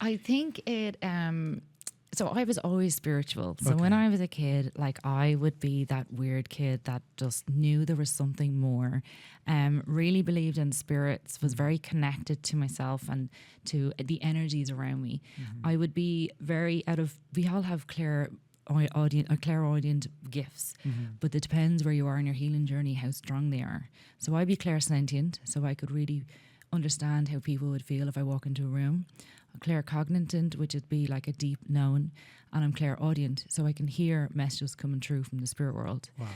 I think it. So I was always spiritual. So when I was a kid, like I would be that weird kid that just knew there was something more. Really believed in spirits. Was very connected to myself and to the energies around me. I would be very we all have clairaudient gifts, but it depends where you are in your healing journey, how strong they are. So I'd be clairsentient, so I could really understand how people would feel if I walk into a room. I'm claircognizant, which would be like a deep known, and I'm clairaudient, so I can hear messages coming through from the spirit world. Wow.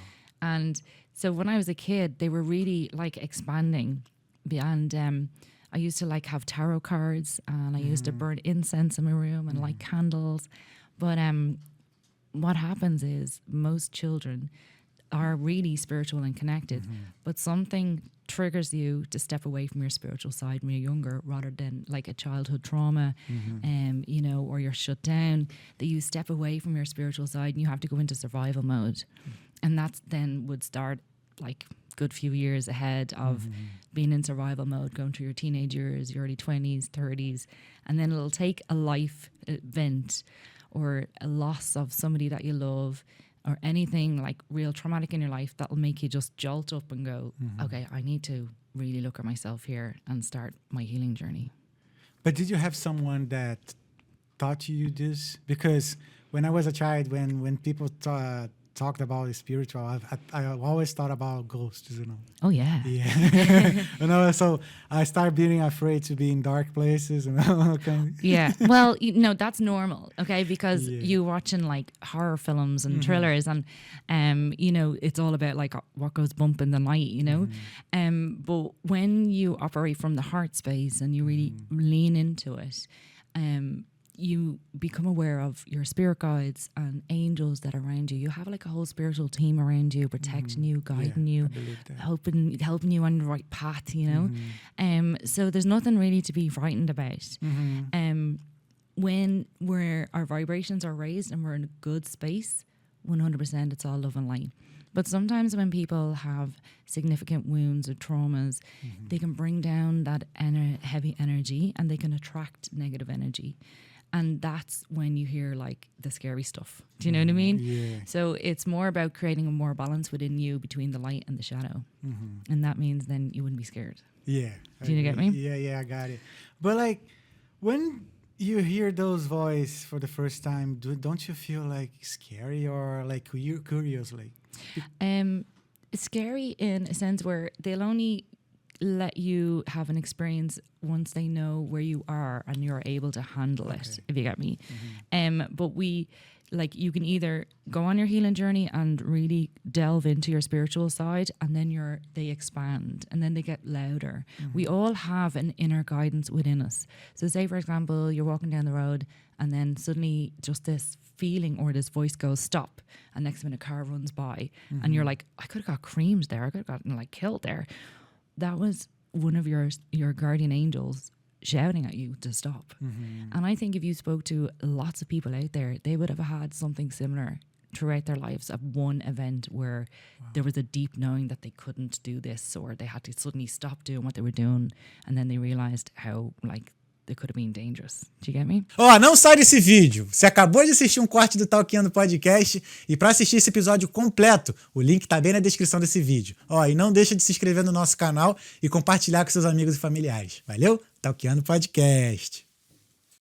And so when I was a kid, they were really like expanding. And I used to like have tarot cards, and I used to burn incense in my room and light candles. But what happens is most children are really spiritual and connected, but something triggers you to step away from your spiritual side when you're younger, rather than like a childhood trauma, you know, or you're shut down, that you step away from your spiritual side and you have to go into survival mode. And that's then would start like good few years ahead of being in survival mode, going through your teenage years, your early 20s, 30s, and then it'll take a life event or a loss of somebody that you love, or anything like real traumatic in your life that'll make you just jolt up and go, okay, I need to really look at myself here and start my healing journey. But did you have someone that taught you this? Because when I was a child, when people talked about spiritual, I always thought about ghosts, you know. Oh, yeah. Yeah. You know, so I started being afraid to be in dark places, you know. Yeah. Well, you know, that's normal, okay? Because you're watching like horror films and thrillers, and, you know, it's all about like what goes bump in the night, you know. But when you operate from the heart space and you really lean into it, you become aware of your spirit guides and angels that are around you. You have like a whole spiritual team around you, protecting you, guiding you, helping you on the right path, you know. So there's nothing really to be frightened about. When our vibrations are raised and we're in a good space, 100% it's all love and light. But sometimes when people have significant wounds or traumas, they can bring down that heavy energy and they can attract negative energy. And that's when you hear like the scary stuff. Do you know what I mean? Yeah. So it's more about creating a more balance within you between the light and the shadow. And that means then you wouldn't be scared. Yeah. Do you get me? Yeah, I got it. But like when you hear those voices for the first time, don't you feel like scary or like you're curious? Like, it's scary in a sense where they'll only let you have an experience once they know where you are and you're able to handle it, if you get me. But you can either go on your healing journey and really delve into your spiritual side, and then they expand and then they get louder. We all have an inner guidance within us. So say, for example, you're walking down the road and then suddenly just this feeling or this voice goes stop, and next minute a car runs by and you're like, I could have got creamed there, I could have gotten like killed there. That was one of your guardian angels shouting at you to stop. And I think if you spoke to lots of people out there, they would have had something similar throughout their lives of one event where there was a deep knowing that they couldn't do this, or they had to suddenly stop doing what they were doing, and then they realized how like they could have been dangerous. Do you get me? Ó, não sai desse vídeo. Você acabou de assistir um corte do Talkeando Podcast, e para assistir esse episódio completo, o link tá bem na descrição desse vídeo. Ó, e não deixa de se inscrever no nosso canal e compartilhar com seus amigos e familiares. Valeu? Talkeando Podcast.